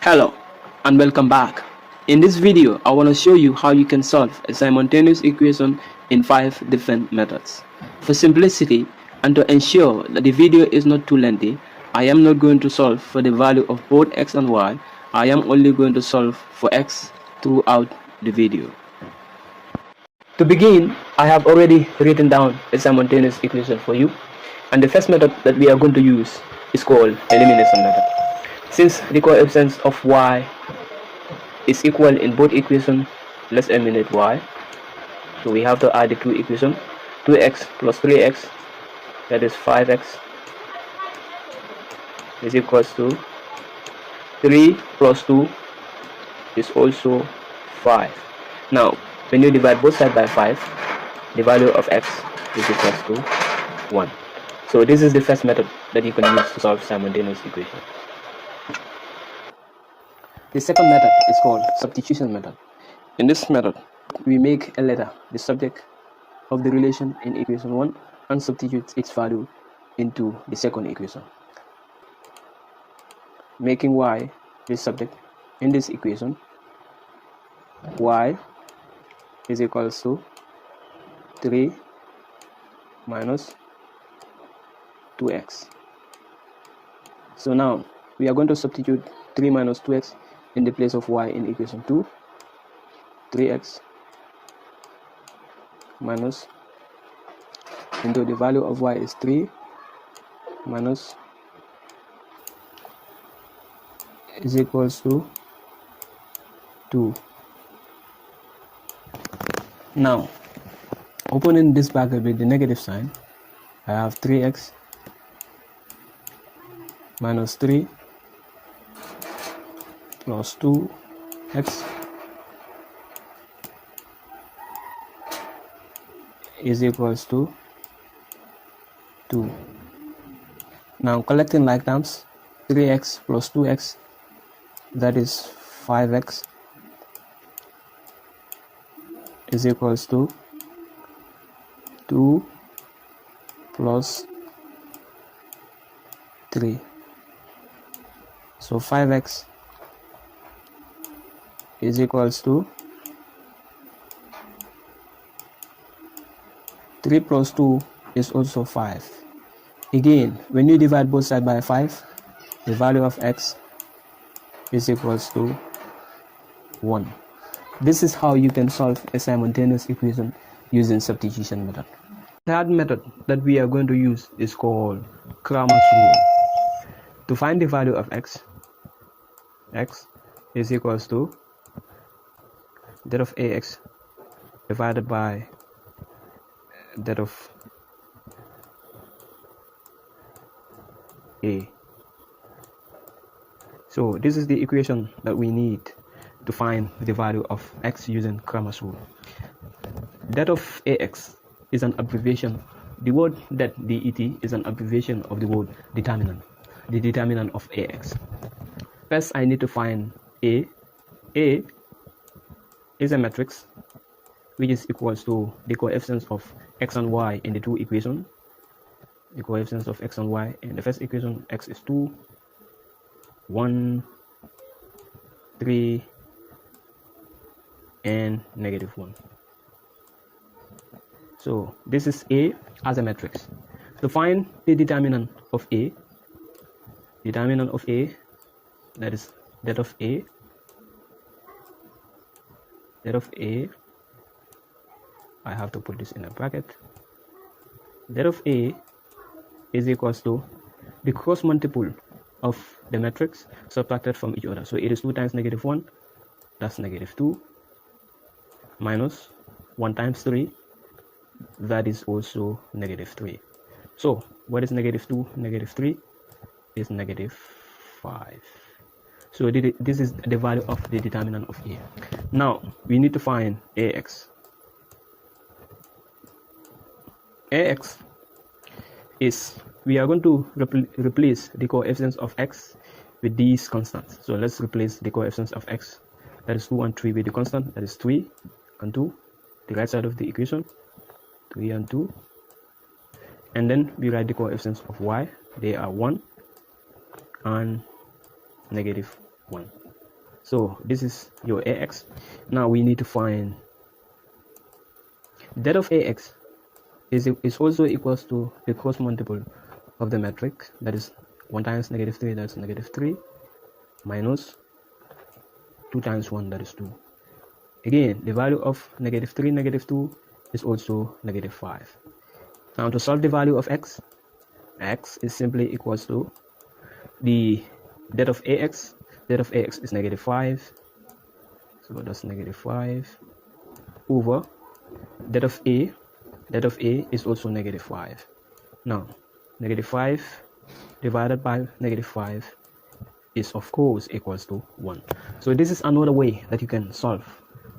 Hello and welcome back. In this video, I want to show you how you can solve a simultaneous equation in 5 different methods. For simplicity and to ensure that the video is not too lengthy, I am not going to solve for the value of both x and y. I am only going to solve for x throughout the video. To begin, I have already written down a simultaneous equation for you, and the first method that we are going to use is called elimination method. Since the coefficients of y is equal in both equations, let's eliminate y. So we have to add the two equations, 2x plus 3x, that is 5x, is equals to 3 plus 2 is also 5. Now, when you divide both sides by 5, the value of x is equals to 1. So this is the first method that you can use to solve simultaneous equation. The second method is called substitution method. In this method, we make a letter the subject of the relation in equation 1 and substitute its value into the second equation, making y the subject in this equation. Y is equals to 3 minus 2x. So now we are going to substitute 3 minus 2x in the place of y in equation 2. 3x minus into the value of y is 3 minus is equals to 2. Now, opening this bracket with the negative sign, I have 3x minus 3 plus 2x is equals to 2. Now collecting like terms, 3x plus 2x, that is 5x, is equals to 2 plus 3. So 5x is equals to 3 plus 2 is also 5. Again, when you divide both sides by 5, the value of x is equals to 1. This is how you can solve a simultaneous equation using substitution method. The third method that we are going to use is called Cramer's rule. To find the value of x is equals to that of ax divided by that of a. So this is the equation that we need to find the value of x using Cramer's rule. That of ax is an abbreviation. The word that det is an abbreviation of the word determinant, the determinant of ax. First, I need to find a. A is a matrix which is equals to the coefficients of x and y in the two equations. The coefficients of x and y in the first equation, x is 2, 1, 3, and negative 1. So this is A as a matrix. To find the determinant of A, that is that of A, I have to put this in a bracket. That of A is equals to the cross multiple of the matrix subtracted from each other. So it is 2 times negative 1, that's negative 2, minus 1 times 3, that is also negative 3. So what is negative 2? Negative 3 is negative 5. So this is the value of the determinant of A. Now we need to find ax. Ax is, we are going to replace the coefficients of x with these constants. So let's replace the coefficients of x, that is 2 and 3, with the constant, that is 3 and 2, the right side of the equation, 3 and 2, and then we write the coefficients of y, they are 1 and negative 1. So this is your ax. Now we need to find that of ax is also equals to the cross multiple of the matrix, that is 1 times negative 3, that's negative 3, minus 2 times 1, that is 2. Again, the value of negative 3, negative 2 is also negative 5. Now to solve the value of x is simply equals to the that of ax. That of ax is negative 5, so that's negative 5 over that of a. That of a is also negative 5. Now negative 5 divided by negative 5 is of course equals to 1. So this is another way that you can solve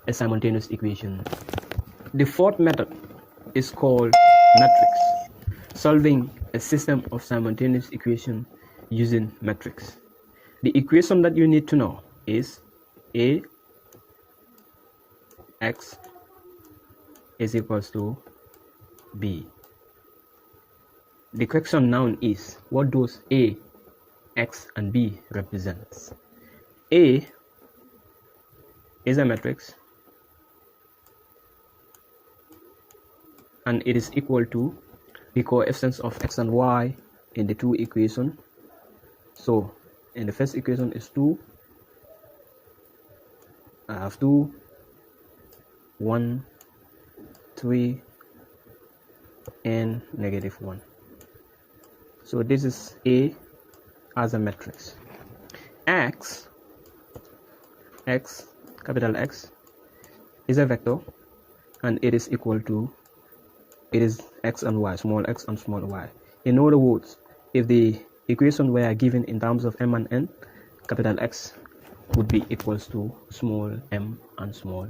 a simultaneous equation. The fourth method is called matrix, solving a system of simultaneous equation using matrix. The equation that you need to know is a x is equals to b. The question now is, what does a, x, and b represents? A is a matrix and it is equal to the coefficients of x and y in the two equations. So in the first equation is 2, I have 2, 1, 3, and negative 1. So this is A as a matrix. X, capital X, is a vector and it is equal to, it is x and y, small x and small y. In other words, if the equation were given in terms of m and n, capital X would be equals to small m and small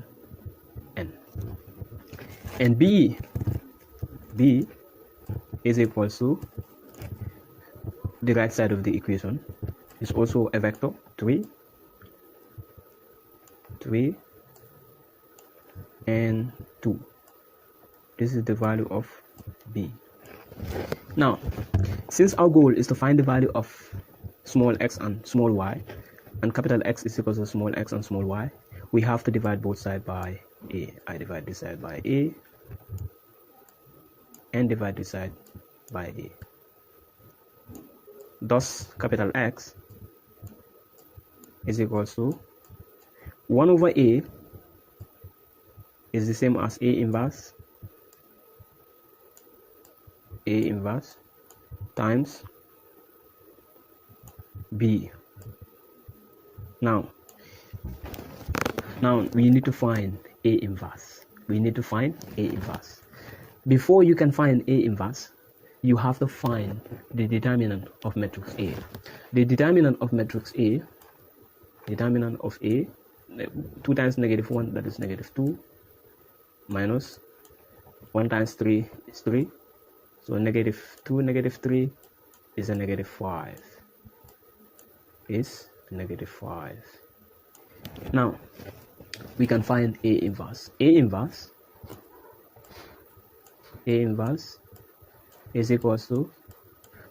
n. And B is equals to the right side of the equation is also a vector, 3, and 2. This is the value of B. Now, since our goal is to find the value of small x and small y, and capital X is equal to small x and small y, we have to divide both sides by A. I divide this side by A and divide this side by A. Thus, capital X is equal to 1 over A is the same as A inverse times B. Now we need to find A inverse. Before you can find A inverse, you have to find the determinant of matrix A. The determinant of matrix A, 2 times negative 1, that is negative 2, minus 1 times 3 is 3. So negative 2, negative 3 is a negative 5. Now we can find A inverse. A inverse is equals to,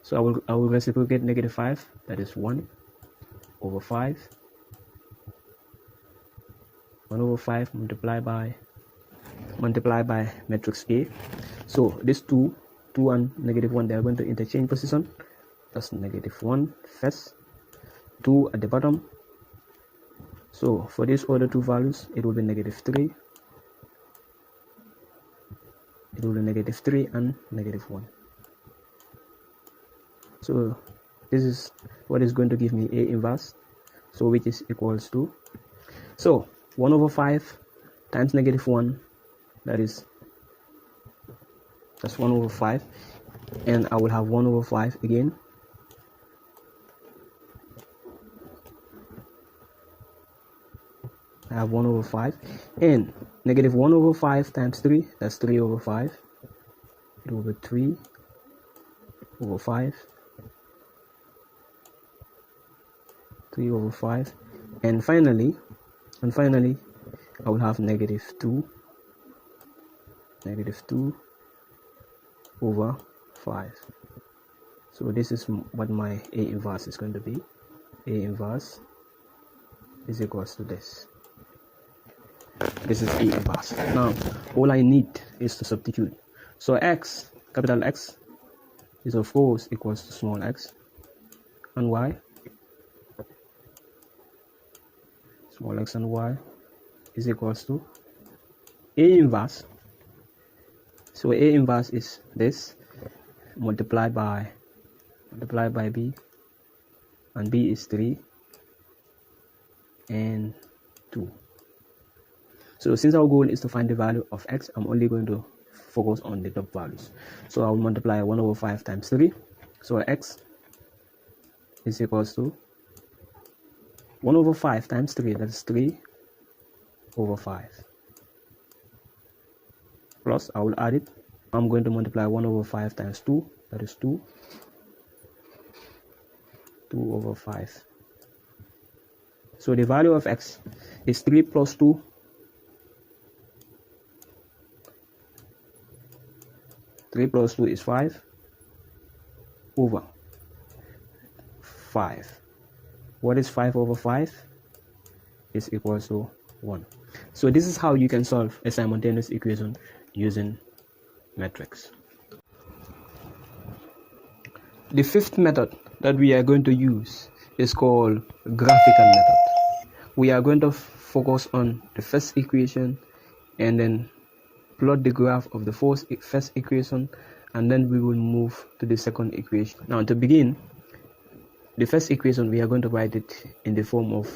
so I will reciprocate negative 5, that is 1 over 5. 1 over 5 multiplied by matrix A. So this 2 and negative 1, they are going to interchange position. That's negative 1 first, 2 at the bottom. So for these other two values, it will be negative 3. It will be negative 3 and negative 1. So this is what is going to give me A inverse, so which is equals to, so 1 over 5 times negative 1, that's 1 over 5, and I will have 1 over 5 again. I have 1 over 5, and negative 1 over 5 times 3, that's 3 over 5. It will be 3 over 5. 3 over 5, and finally I will have negative 2 over 5. So this is what my A inverse is going to be. A inverse is equals to this. This is A inverse. Now all I need is to substitute. So x, capital X, is of course equals to small x, and y, small x and y is equals to A inverse. So A inverse is this multiplied by B, and B is 3 and 2. So since our goal is to find the value of x, I'm only going to focus on the top values. So I'll multiply 1 over 5 times 3. So x is equals to 1 over 5 times 3, that's 3 over 5. Plus, I will add it. I'm going to multiply 1 over 5 times 2, that is 2 over 5. So the value of x is 3 plus 2. 3 plus 2 is 5 over 5. What is 5 over 5? Is equals to 1. So this is how you can solve a simultaneous equation using matrix. The fifth method that we are going to use is called graphical method. We are going to focus on the first equation and then plot the graph of the first equation, and then we will move to the second equation. Now to begin, the first equation, we are going to write it in the form of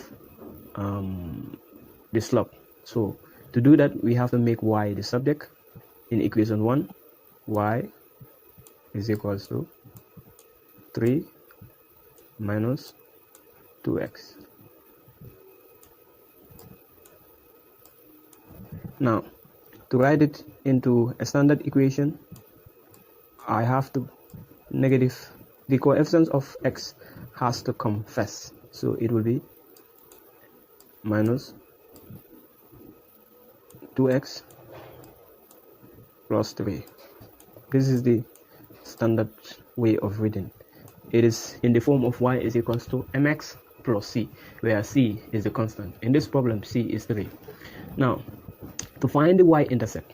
the slope. So to do that, we have to make y the subject. In equation 1, y is equals to 3 minus 2x. Now to write it into a standard equation, I have to the coefficient of x has to come first, so it will be minus 2x plus 3. This is the standard way of reading. It is in the form of y is equals to mx plus c, where c is the constant. In this problem, c is 3. Now to find the y-intercept,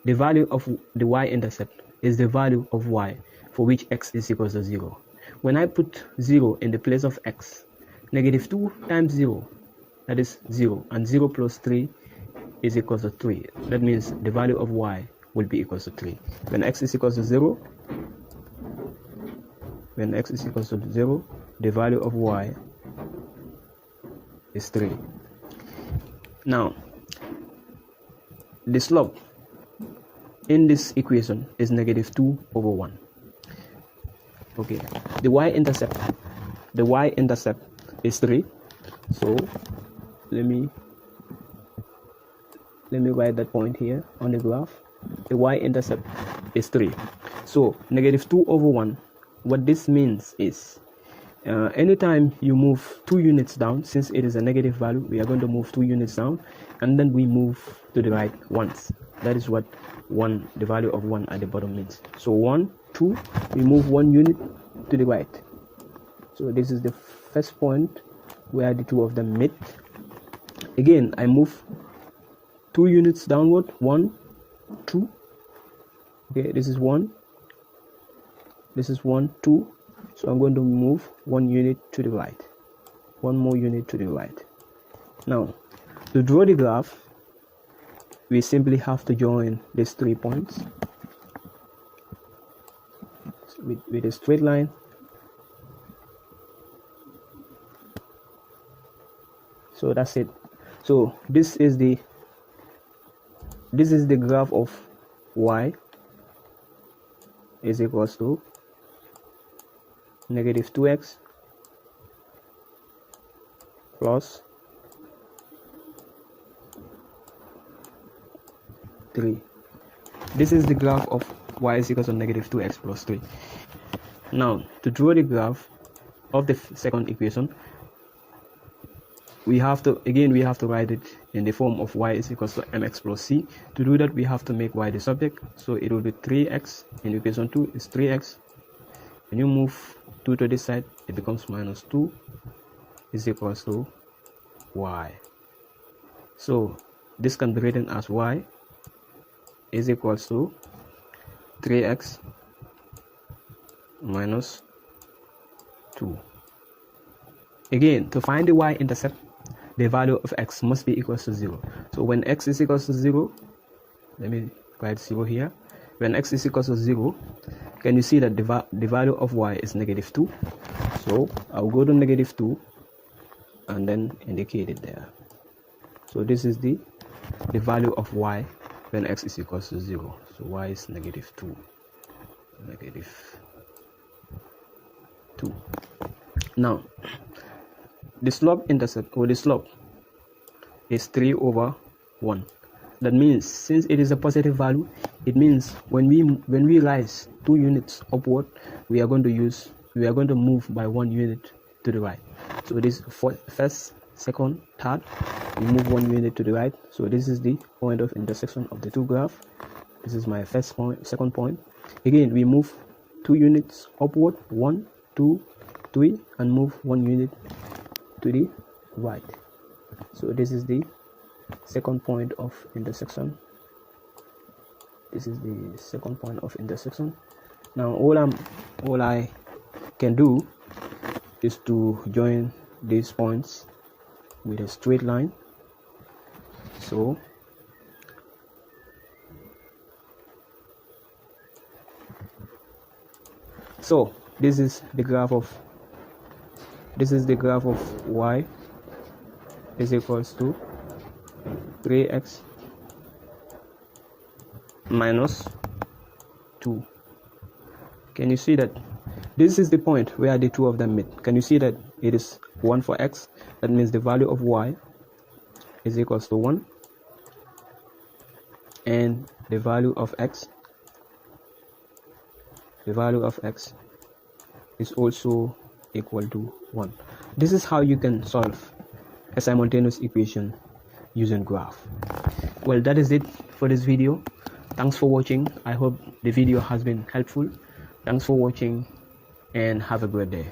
the value of the y-intercept is the value of y for which x is equals to 0. When I put 0 in the place of x, negative 2 times 0, that is 0, and 0 plus 3 is equals to 3. That means the value of y will be equals to 3. When x is equals to 0, the value of y is 3. Now the slope in this equation is negative 2 over 1. Okay, the y-intercept is 3. So let me write that point here on the graph. The y-intercept is 3. So negative 2 over 1, what this means is anytime you move 2 units down, since it is a negative value, we are going to move 2 units down, and then we move to the right once. That is what the value of 1 at the bottom means. So 1, 2, we move 1 unit to the right. So this is the first point where the two of them meet. Again, I move 2 units downward, 1, 2. Okay, this is 1, 2. So I'm going to move 1 unit to the right, 1 more unit to the right. Now to draw the graph, we simply have to join these 3 points with a straight line. So that's it. So this is the graph of y is equals to negative 2x plus 3. This is the graph of y is equals to negative 2x plus 3. Now to draw the graph of the second equation, we have to write it in the form of y is equals to mx plus c. To do that, we have to make y the subject, so it will be 3x. In equation 2 is 3x. When you move 2 to this side, it becomes minus 2 is equals to y. So this can be written as y is equals to 3x minus 2. Again, to find the y-intercept, the value of x must be equals to 0. So when x is equals to 0, let me write 0 here. When x is equals to 0, can you see that the value of y is negative 2? So I'll go to negative 2 and then indicate it there. So this is the value of y when x is equals to 0. So y is negative 2. Negative 2. Now, the slope intercept, or the slope, is 3 over 1. That means since it is a positive value, it means when we rise 2 units upward, we are going to move by 1 unit to the right. So this first, second, third, we move 1 unit to the right. So this is the point of intersection of the two graphs. This is my first point, second point. Again, we move 2 units upward, 1, 2, 3, and move 1 unit to the right. So this is the second point of intersection. This is the second point of intersection. Now all I can do is to join these points with a straight line. So this is the graph of y is equals to 3x minus 2. Can you see that this is the point where the two of them meet? Can you see that it is 1 for x? That means the value of y is equals to 1, and the value of x is also equal to 1. This is how you can solve a simultaneous equation using graph. Well, that is it for this video. Thanks for watching. I hope the video has been helpful. Thanks for watching and have a great day.